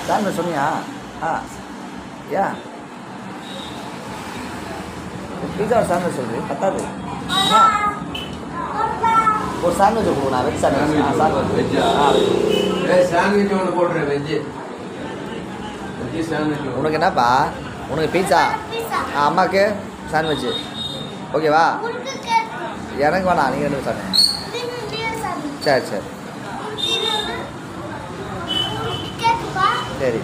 Sandwich சொன்னியா? யா பீஸா ஒரு sandwich சொல்லு பத்தாது. ஒரு சாண்ட்விச் கொடுங்க. Veg sandwich. சாண்ட்விச் வெஜ்ஜா? சாண்ட்விச் ஒன்று போடுறேன். Veg sandwich. உனக்கு என்னப்பா? உனக்கு பீஸா, அம்மாவுக்கு சாண்ட்விட்சு. ஓகேவா? எனக்கு வேணாம், நீங்கள் ரெண்டு சாப்பிடுங்க. சரி சரி சரி.